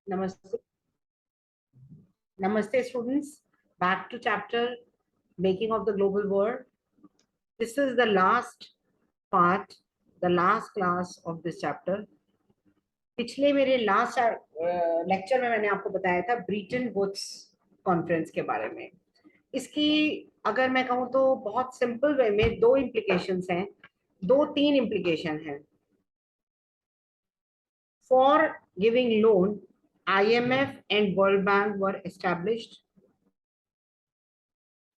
Namaste. Namaste, students. Back to chapter Making of the Global World. This is the last part, the last class of this chapter. पिछले मेरे last lecture में मैंने आपको बताया था Britain woods conference के बारे में। इसकी अगर मैं कहूँ तो बहुत सिंपल वे में दो इम्प्लीकेशंस हैं, दो तीन इम्प्लीकेशन हैं। For giving loan, IMF and world bank were established.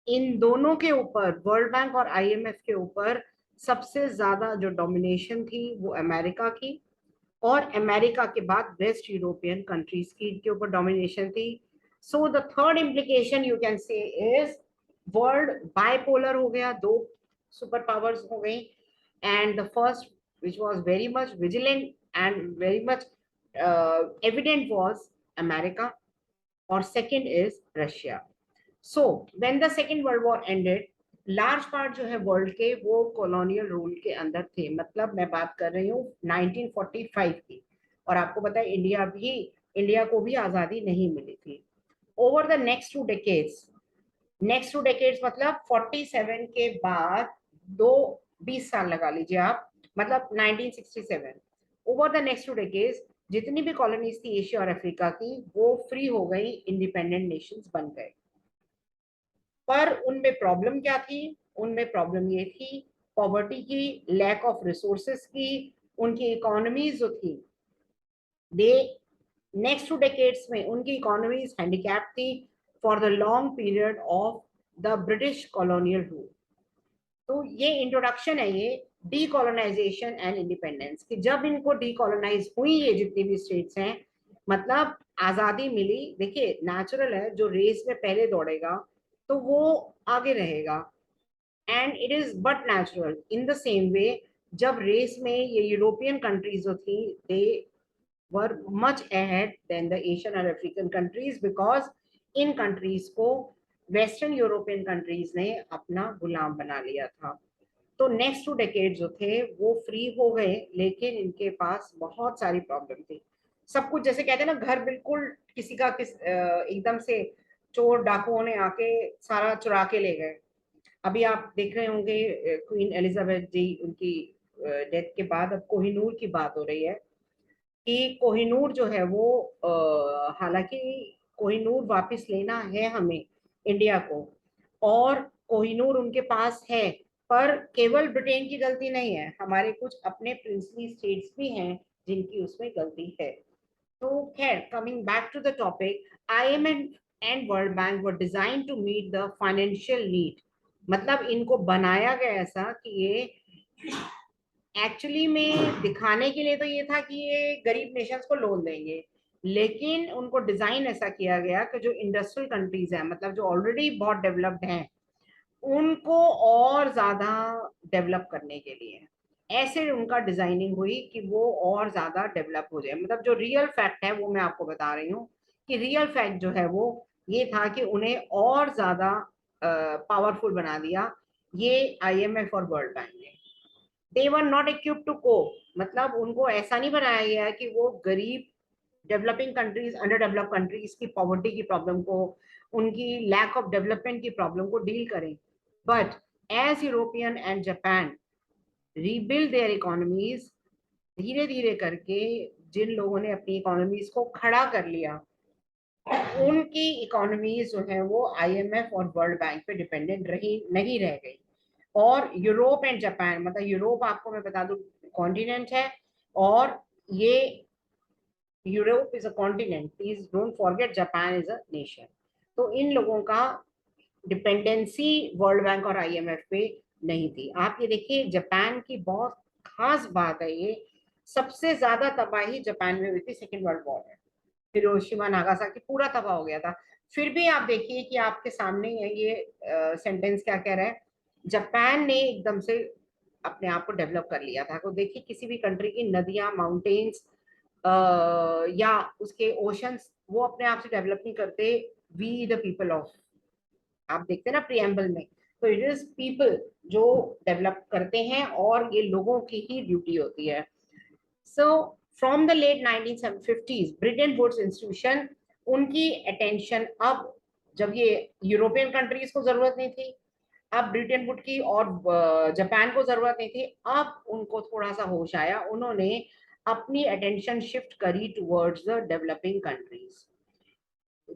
इन दोनों के ऊपर, वर्ल्ड बैंक और IMF के ऊपर सबसे ज्यादा जो डोमिनेशन थी वो अमेरिका की, और अमेरिका के बाद वेस्ट यूरोपियन कंट्रीज की के ऊपर डोमिनेशन थी। So the third implication you can say is world bipolar हो गया, दो सुपर पावर्स हो गई। And the first which was very much vigilant and very much evident was America, or second is Russia. So when the second world war ended, large part जो है world के वो colonial rule के अंदर थे। मतलब मैं बात कर रही हूँ 1945 की, और आपको पता है इंडिया को भी आजादी नहीं मिली थी। Over the next two decades मतलब 47 के बाद दो 20 साल लगा लीजिए आप, मतलब 1967। Over the next two decades जितनी भी कॉलोनीज थी एशिया और अफ्रीका की, वो फ्री हो गई, इंडिपेंडेंट नेशंस बन गए। पर उनमें प्रॉब्लम क्या थी? उनमें प्रॉब्लम ये थी पॉवर्टी की, लैक ऑफ रिसोर्सेस की। उनकी इकोनॉमीज जो थी, दे नेक्स्ट टू डेकेड्स में उनकी इकोनॉमीज हैंडीकैप थी for the long period of the British colonial rule. तो ये इंट्रोडक्शन है, ये डीकोलोनाइजेशन एंड इंडिपेंडेंस की। जब इनको डीकोलोनाइज हुई ये जितनी भी स्टेट्स हैं, मतलब आजादी मिली। देखिए नेचुरल है, जो रेस में पहले दौड़ेगा तो वो आगे रहेगा, and it is but natural. In the same way जब रेस में ये यूरोपियन कंट्रीज जो थी, they were much ahead than the Asian और अफ्रीकन कंट्रीज, बिकॉज इन कंट्रीज को वेस्टर्न यूरोपियन कंट्रीज ने अपना गुलाम बना लिया था। तो नेक्स्ट टू डेकेड जो थे वो फ्री हो गए, लेकिन इनके पास बहुत सारी प्रॉब्लम थी। सब कुछ जैसे कहते हैं ना, घर बिल्कुल किसी का एकदम से चोर डाकुओं ने आके सारा चुरा के ले गए। अभी आप देख रहे होंगे क्वीन एलिजाबेथ जी, उनकी डेथ के बाद अब कोहिनूर की बात हो रही है कि कोहिनूर जो है वो हालांकि कोहिनूर वापस लेना है हमें इंडिया को, और कोहिनूर उनके पास है, पर केवल ब्रिटेन की गलती नहीं है, हमारे कुछ अपने प्रिंसली स्टेट्स भी हैं जिनकी उसमें गलती है। तो खैर, coming back to the topic, IMF and world bank were designed to meet the financial need. मतलब इनको बनाया गया ऐसा कि ये एक्चुअली में दिखाने के लिए तो ये था कि ये गरीब नेशंस को लोन देंगे, लेकिन उनको डिजाइन ऐसा किया गया कि जो इंडस्ट्रियल कंट्रीज हैं, मतलब जो ऑलरेडी बहुत डेवलप्ड हैं, उनको और ज्यादा डेवलप करने के लिए ऐसे उनका डिजाइनिंग हुई कि वो और ज्यादा डेवलप हो जाए। मतलब जो रियल फैक्ट है वो मैं आपको बता रही हूँ कि रियल फैक्ट जो है वो ये था कि उन्हें और ज्यादा पावरफुल बना दिया ये IMF और वर्ल्ड बैंक ने। They were not equipped to cope, मतलब उनको ऐसा नहीं बनाया गया कि वो गरीब developing countries, under develop countries की पॉवर्टी की प्रॉब्लम को, उनकी लैक ऑफ डेवलपमेंट की प्रॉब्लम को डील करें। But as European and Japan rebuild their economies, धीरे धीरे करके जिन लोगों ने अपनी इकोनॉमीज को खड़ा कर लिया, उनकी इकोनॉमीज जो है वो IMF और वर्ल्ड बैंक पे डिपेंडेंट रही नहीं रह गई। और यूरोप एंड जापान, मतलब यूरोप आपको मैं बता दूं कॉन्टिनेंट है, और ये Europe is a continent, please don't forget Japan is a nation. तो इन लोगों का डिपेंडेंसी वर्ल्ड बैंक और IMF पे नहीं थी। आप ये देखिए, जापान की बहुत खास बात है ये, सबसे ज्यादा तबाही जापान में हुई थी सेकेंड वर्ल्ड वॉर में। हिरोशिमा नागासाकी पूरा तबाह हो गया था। फिर भी आप देखिए कि आपके सामने ये सेंटेंस क्या कह रहा है, जापान ने एकदम से अपने आप को डेवलप कर लिया था। तो देखिए किसी भी कंट्री की नदियां, माउंटेन्स या उसके ओशंस, वो अपने आप से डेवलप नहीं करते। वी द पीपल ऑफ, आप देखते हैं ना प्रीएम्बल में, तो इट इज पीपल जो डेवलप करते हैं, और ये लोगों की ही ड्यूटी होती है। So from the late 1950s Bretton Woods institution, उनकी अटेंशन अब, जब ये यूरोपियन कंट्रीज को जरूरत नहीं थी, अब ब्रिटेन वुड की और जापान को जरूरत नहीं थी, अब उनको थोड़ा सा होश आया, उन्होंने अपनी अटेंशन शिफ्ट करी towards the developing countries.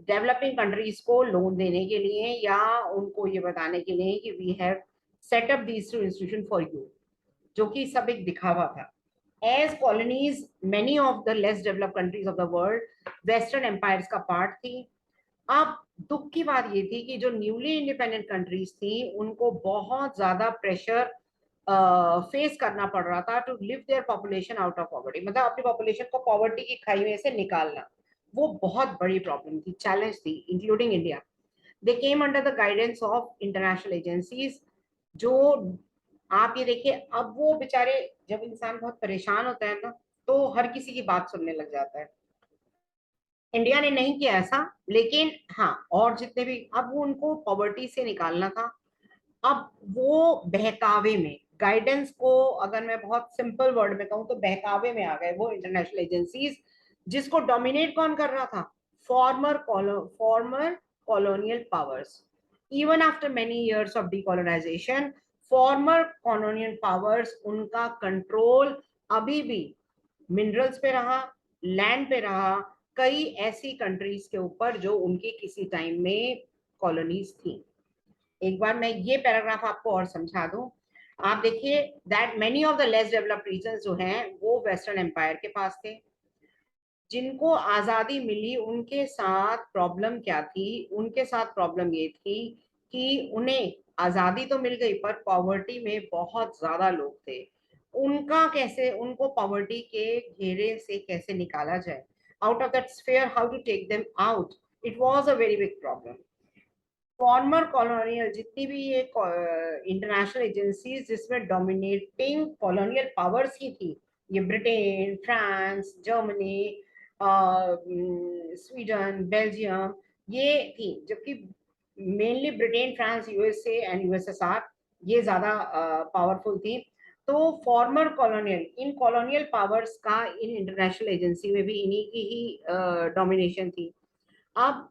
Developing countries को लोन देने के लिए या उनको ये बताने के लिए कि we have set up these two institution for you, जो कि सब एक दिखावा था। As colonies many of the less developed countries of the world western empires का पार्ट थी। अब दुख की बात ये थी कि जो न्यूली इंडिपेंडेंट कंट्रीज थी उनको बहुत ज्यादा प्रेशर फेस करना पड़ रहा था टू लिव their population out of poverty, मतलब अपनी पॉपुलेशन को पॉवर्टी की खाई में से निकालना, वो बहुत बड़ी प्रॉब्लम थी, चैलेंज थी, including India. They came under the guidance of international agencies. जो आप ये देखिए, अब वो बेचारे, जब इंसान बहुत परेशान होता है ना, तो हर किसी की बात सुनने लग जाता है। इंडिया ने नहीं किया ऐसा, लेकिन हाँ, और जितने भी, अब वो उनको पॉवर्टी से निकालना था। अब वो बहकावे में, गाइडेंस को अगर मैं बहुत सिंपल वर्ड में कहूँ तो बहकावे में आ गए वो इंटरनेशनल एजेंसीज, जिसको डोमिनेट कौन कर रहा था? Farmer colonial powers. Even after many years of decolonisation, farmer colonial powers, उनका कंट्रोल अभी भी मिनरल्स पे रहा, लैंड पे रहा, कई ऐसी कंट्रीज के ऊपर जो उनकी किसी टाइम में कॉलोनीज थी। एक बार मैं ये पैराग्राफ आपको और समझा दूं। आप देखिए, that many of the less developed regions जो हैं वो वेस्टर्न एम्पायर के पास थे। जिनको आजादी मिली उनके साथ प्रॉब्लम क्या थी? उनके साथ प्रॉब्लम ये थी कि उन्हें आजादी तो मिल गई पर पॉवर्टी में बहुत ज्यादा लोग थे। उनका कैसे, उनको पॉवर्टी के घेरे से कैसे निकाला जाए, out of that sphere, how to take them out, it was a very big problem. Former colonial जितनी भी ये इंटरनेशनल एजेंसीज जिसमें डोमिनेटिंग कॉलोनियल पावर्स ही थी, ये Britain, France, Germany, Sweden, Belgium, ये थी, जबकि mainly Britain, France, USA and USSR, ये ज्यादा पावरफुल थी। तो फॉर्मर कॉलोनियल, इन कॉलोनियल पावर्स का इन इंटरनेशनल एजेंसी में भी इन्हीं की ही डोमिनेशन थी। अब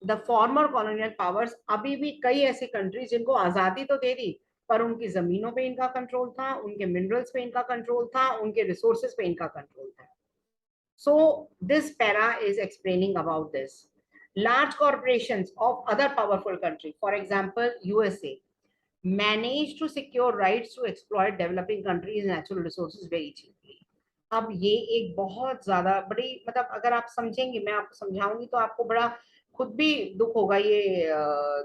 द फॉर्मर कॉलोनियल पावर्स, अभी भी कई ऐसी कंट्रीज जिनको आजादी तो दे दी पर उनकी जमीनों पे इनका कंट्रोल था, उनके मिनरल्स पे इनका कंट्रोल था, उनके रिसोर्सेज पे इनका कंट्रोल था। So this para is explaining about this. Large corporations of other powerful countries, for example USA, managed to secure rights to exploit developing countries natural resources very cheaply. अब ये एक बहुत ज्यादा बड़ी, मतलब अगर आप समझेंगे, मैं आपको समझाऊंगी तो आपको बड़ा खुद भी दुख होगा ये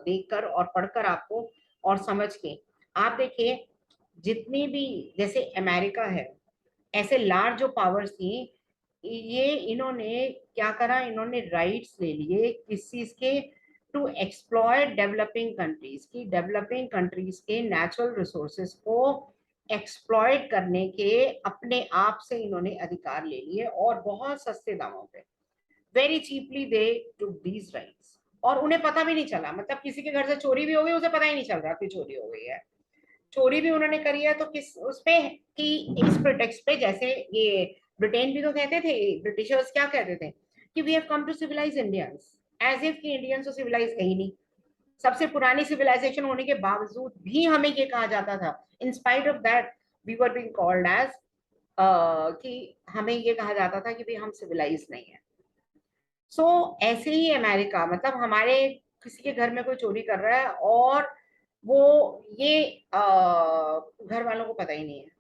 देखकर और पढ़कर आपको और समझ के। आप देखिए, जितनी भी, जैसे अमेरिका है, ऐसे लार्ज जो पावर्स थी, ये इन्होंने क्या करा, इन्होंने राइट्स ले लिए किस चीज के? टू एक्सप्लॉयट डेवलपिंग कंट्रीज की, डेवलपिंग कंट्रीज के नेचुरल रिसोर्सेस को एक्सप्लॉयट करने के अपने आप से इन्होंने अधिकार ले लिए, और बहुत सस्ते दामों पे, very cheaply they took these rights. और उन्हें पता भी नहीं चला, मतलब किसी के घर से चोरी भी हो गई, उसे पता ही नहीं चल रहा कि चोरी हो गई है। चोरी भी उन्होंने करी है तो किस उस पे कि इस प्रोटेक्स्ट पे, जैसे ये ब्रिटेन भी तो कहते थे, ब्रिटिशर्स क्या कहते थे कि we have come to civilise Indians, as if कि इंडियंस तो सिविलाइज है ही नहीं। सबसे पुरानी सिविलाइजेशन होने के बावजूद भी हमें ये कहा जाता था, in spite of that we were being called as, कि हमें ये कहा जाता था कि भाई हम सिविलाइज नहीं है। सो ऐसे ही अमेरिका, मतलब हमारे किसी के घर में कोई चोरी कर रहा है और वो ये घर वालों को पता ही नहीं है।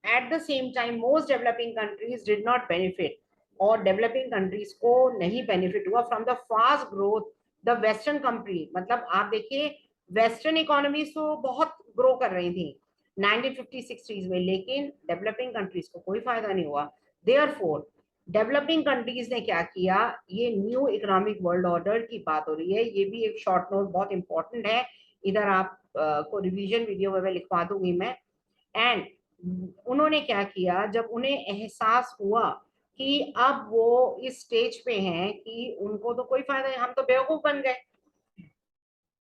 At the same time most developing countries did not benefit, और डेवलपिंग कंट्रीज को नहीं बेनिफिट हुआ from the fast growth the western country. मतलब आप देखिए, वेस्टर्न इकोनॉमीज तो बहुत ग्रो कर रही थी 1950-60s में, लेकिन डेवलपिंग कंट्रीज को कोई फायदा नहीं हुआ। देयरफॉर डेवलपिंग कंट्रीज ने क्या किया, ये न्यू इकोनॉमिक वर्ल्ड ऑर्डर की बात हो रही है, ये भी एक शॉर्ट नोट बहुत इंपॉर्टेंट है, इधर आप को रिवीजन वीडियो में लिखवा दूंगी मैं। एंड उन्होंने क्या किया, जब उन्हें एहसास हुआ कि अब वो इस स्टेज पे हैं कि उनको तो कोई फायदा नहीं, हम तो बेवकूफ बन गए,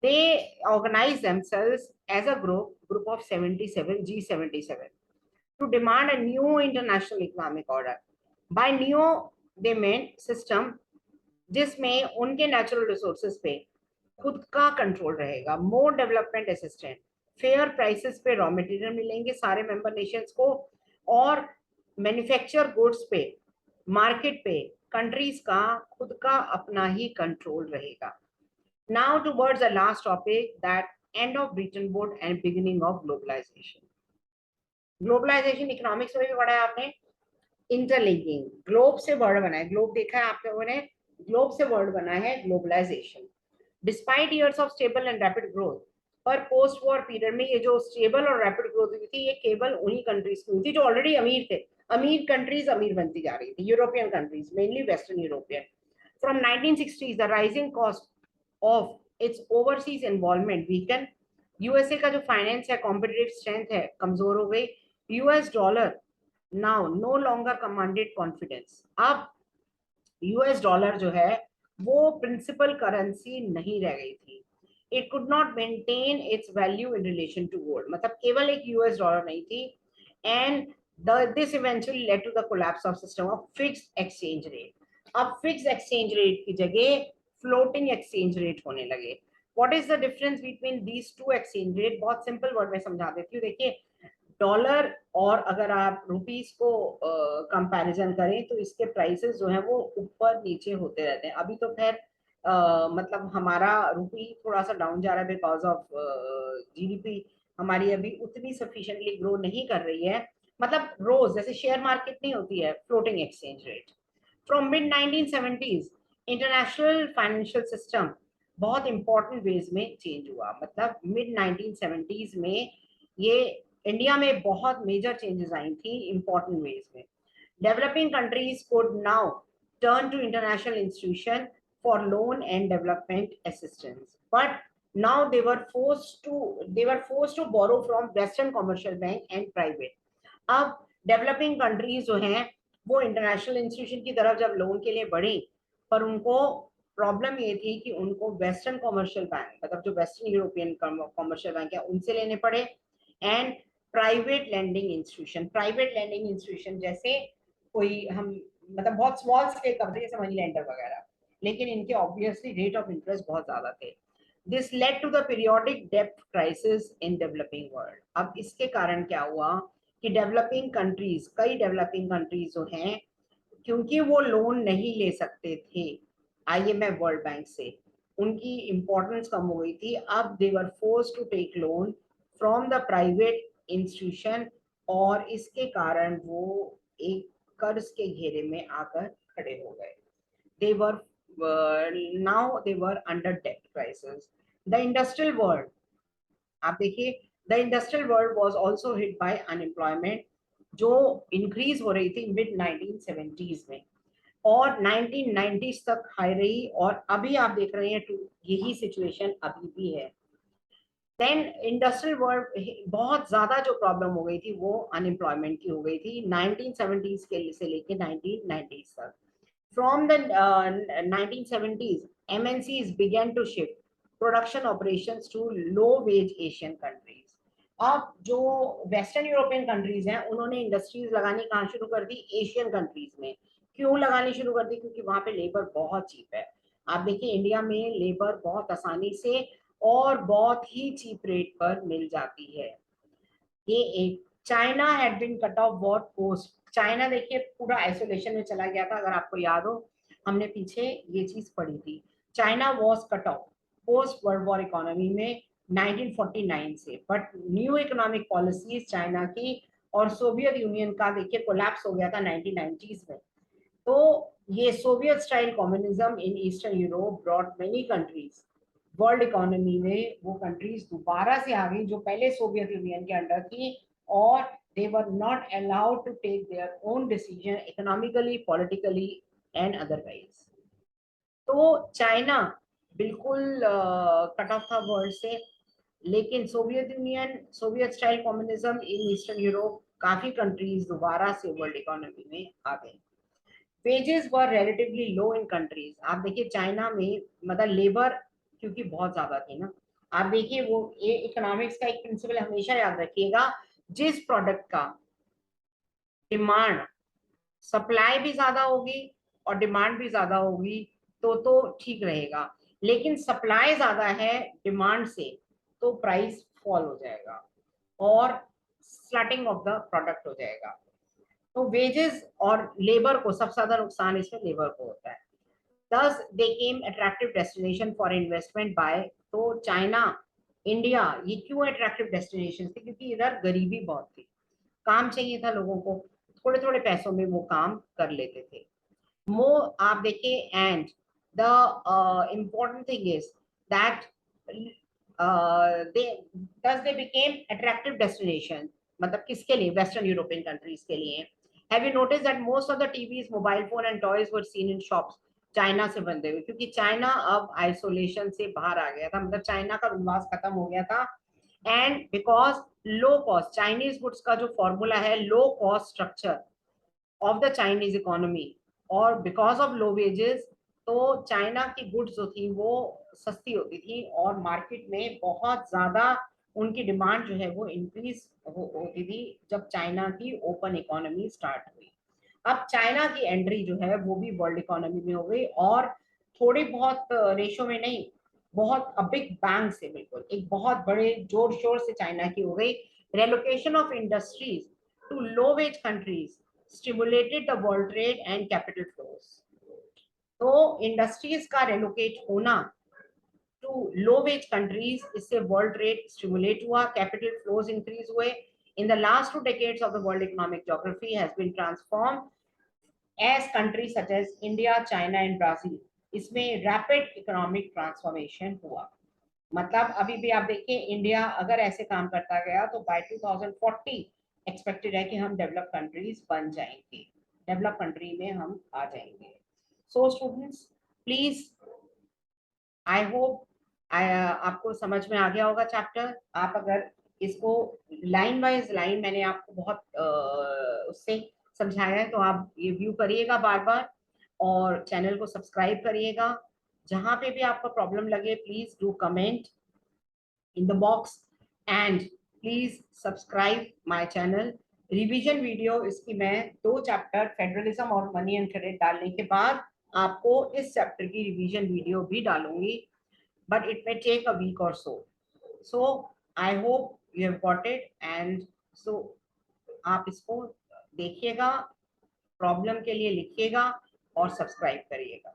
they organized themselves as a group of 77, G77, to demand a new international economic order. By नियो दे मेंट सिस्टम जिसमें उनके नेचुरल रिसोर्सेज पे खुद का कंट्रोल रहेगा, more development assistant, fair prices पे रॉ मटेरियल मिलेंगे सारे मेंबर नेशंस को, और मैन्युफैक्चर गुड्स पे, मार्केट पे कंट्रीज का खुद का अपना ही कंट्रोल रहेगा. Now towards the last topic, that end of Bretton Wood end beginning of globalisation. Globalisation economics में भी पढ़ा है आपने. इंटरलिंकिंग, ग्लोब से वर्ड बना है, ग्लोब देखा है आप लोगों ने, ग्लोब से वर्ड बना है globalisation. Despite years of stable and rapid growth, पर पोस्ट वॉर पीरियड में ये जो स्टेबल और रैपिड ग्रोथ हुई थी, ये केवल उन्हीं कंट्रीज की हुई थी जो ऑलरेडी अमीर थे. अमीर कंट्रीज अमीर बनती जा रही थी, European countries, mainly western European. From 1960s the rising cost of its overseas involvement weaken. USA का जो फाइनेंस है, कॉम्पिटिटिव स्ट्रेंथ है, कमजोर हो गई. US dollar now no longer commanded confidence. अब यूएस डॉलर जो है वो प्रिंसिपल करेंसी नहीं रह गई थी. It could not maintain its value in relation to gold, मतलब केवल एक यूएस डॉलर नहीं थी. And this eventually led to the collapse of system of fixed exchange rate. अब फिक्स्ड एक्सचेंज रेट की जगह फ्लोटिंग एक्सचेंज रेट होने लगे. What is the difference between these two exchange rate? बहुत सिंपल वर्ड में समझा देती हूँ. देखिए, डॉलर और अगर आप रुपीस को कंपैरिजन करें तो इसके प्राइसेस जो है वो ऊपर नीचे होते रहते हैं. अभी तो खैर मतलब हमारा रुपी थोड़ा सा डाउन जा रहा है बिकॉज ऑफ जीडीपी हमारी अभी उतनी सफिशिएंटली ग्रो नहीं कर रही है. मतलब रोज जैसे शेयर मार्केट नहीं होती है, floating exchange rate. From mid 1970s international financial system बहुत इंपॉर्टेंट वेज में चेंज हुआ. मतलब मिड 1970s में ये इंडिया में बहुत मेजर चेंजेस आई थी इंपॉर्टेंट वेज में. Developing countries could now turn to international institution for loan and development assistance, but now they were forced to borrow from western commercial bank and private. अब developing countries जो हैं वो international institution की तरफ जब loan के लिए बढ़ी, पर उनको प्रॉब्लम ये थी कि उनको वेस्टर्न कॉमर्शियल बैंक, मतलब जो वेस्टर्न यूरोपियन कॉमर्शियल बैंक है, उनसे लेने पड़े. एंड प्राइवेट लैंडिंग इंस्टीट्यूशन जैसे कोई हम मतलब बहुत स्मॉल स्केल कंपनी जैसे मनी लेंडर वगैरह, लेकिन इनके ऑब्वियसली रेट ऑफ इंटरेस्ट बहुत ज्यादा थे. This led to the periodic डेब्ट क्राइसिस इन डेवलपिंग वर्ल्ड. अब इसके कारण क्या हुआ कि कई डेवलपिंग कंट्रीज जो हैं, क्योंकि वो लोन नहीं ले सकते थे आईएमएफ वर्ल्ड बैंक से, उनकी इंपॉर्टेंस कम हो गई थी. अब they were force to take loan from the private institution, और इसके कारण वो एक कर्ज के घेरे में आकर खड़े हो गए. they were now they were under debt crisis. The industrial world, आप देखिए, the industrial world was also hit by unemployment, जो इंक्रीज हो रही थी मिड 1970s में और 1990s तक हाई रही, और अभी आप देख रहे हैं यही सिचुएशन अभी भी है. देन इंडस्ट्रियल वर्ल्ड बहुत ज्यादा जो प्रॉब्लम हो गई थी वो अनएम्प्लॉयमेंट की हो गई थी 1970s के से लेके 1990s तक. From the 1970s, MNCs began to shift production operations to low-wage Asian countries. अब जो वेस्टर्न यूरोपियन कंट्रीज हैं उन्होंने इंडस्ट्रीज लगानी कहाँ शुरू कर दी? एशियन कंट्रीज में. क्यों लगानी शुरू कर दी? क्योंकि वहां पे लेबर बहुत चीप है. आप देखिए इंडिया में लेबर बहुत आसानी से और बहुत ही चीप रेट पर मिल जाती है. ये एक. China had been cut off war post. China देखिए पूरा आइसोलेशन में चला गया था, अगर आपको याद हो हमने पीछे ये चीज पढ़ी थी. China was cut off post world war economy में 1949 से, but new economic policies China की और सोवियत यूनियन का देखिए कोलैप्स हो गया था 1990s में. तो ये Soviet style communism in eastern Europe brought many countries world economy में, वो कंट्रीज दोबारा से आ गई जो पहले सोवियत यूनियन के अंडर थी, और they were not allowed to take their own decision economically, politically and otherwise. तो चाइना बिल्कुल कट ऑफ था वर्ल्ड से, लेकिन Soviet union, Soviet style communism in eastern Europe, काफी कंट्रीज दोबारा से वर्ल्ड इकोनॉमी में आ गई. वेजेस वर रिलेटिवली लो इन कंट्रीज. आप देखिए चाइना में मतलब लेबर क्योंकि बहुत ज्यादा थी ना. आप देखिए वो ये इकोनॉमिक्स का एक प्रिंसिपल हमेशा याद रखिएगा, जिस प्रोडक्ट का डिमांड सप्लाई भी ज्यादा होगी और डिमांड भी ज्यादा होगी तो ठीक रहेगा, लेकिन सप्लाई ज्यादा है डिमांड से तो प्राइस फॉल हो जाएगा और स्लटिंग ऑफ द प्रोडक्ट हो जाएगा। तो वेजेस और लेबर को सबसे ज्यादा नुकसान इसमें लेबर को होता है। Thus they came attractive destination for investment by, तो चाइना इंडिया ये क्यों अट्रैक्टिव डेस्टिनेशन थे, क्योंकि इधर गरीबी बहुत थी, काम चाहिए था लोगों को, थोड़े थोड़े पैसों में वो काम कर लेते थे। मोर आप देखिए, and the important thing is that they दस दे बिकेम अट्रैक्टिव डेस्टिनेशन, मतलब किसके लिए, वेस्टर्न यूरोपियन कंट्रीज के लिए। Have you notice that most of the TVs, mobile phone and toys were seen in shops China से बनते हुए, क्योंकि चाइना अब आइसोलेशन से बाहर आ गया था, मतलब चाइना का विश्वास खत्म हो गया था। And because low cost Chinese goods का जो फॉर्मूला है, low cost structure of the Chinese economy, और बिकॉज ऑफ लो वेजेस, तो चाइना की गुड्स जो थी वो सस्ती होती थी और मार्केट में बहुत ज्यादा उनकी डिमांड जो है वो इंक्रीज होती थी जब चाइना की ओपन इकोनॉमी स्टार्ट हुई। अब चाइना की एंट्री जो है वो भी वर्ल्ड इकोनॉमी में हो गई, और थोड़ी बहुत रेशो में नहीं, बहुत बिग बैंग से, बिल्कुल एक बहुत बड़े जोर शोर से चाइना की हो गई। Relocation of industries to low wage countries stimulated the world trade and capital flows। तो इंडस्ट्रीज का रेलोकेट होना टू लो वेज कंट्रीज, इससे वर्ल्ड ट्रेड स्टिमुलेट हुआ, कैपिटल फ्लोज इंक्रीज हुए। In the last 2 decades of the world economic geography has been transformed as countries such as India, China and Brazil, इसमें rapid economic transformation हुआ। मतलब अभी भी आप देखिए, इंडिया अगर ऐसे काम करता गया तो बाय 2040 एक्सपेक्टेड है कि हम डेवलप कंट्रीज बन जाएंगे, डेवलप कंट्री में हम आ जाएंगे। So students please, I hope आपको समझ में आ गया होगा चैप्टर। आप अगर इसको लाइन वाइज लाइन मैंने आपको बहुत उससे समझाया है, तो आप ये व्यू करिएगा बार बार और चैनल को सब्सक्राइब करिएगा। जहां पे भी आपको प्रॉब्लम लगे please do comment in the box and please subscribe my channel। Revision video इसकी मैं 2 चैप्टर फेडरलिज्म और मनी एंड क्रेडिट डालने के बाद आपको इस चैप्टर की रिवीजन वीडियो भी डालूंगी, but it may take a week or so. So I hope you have got it, and so आप इसको देखिएगा, प्रॉब्लम के लिए लिखिएगा और सब्सक्राइब करिएगा।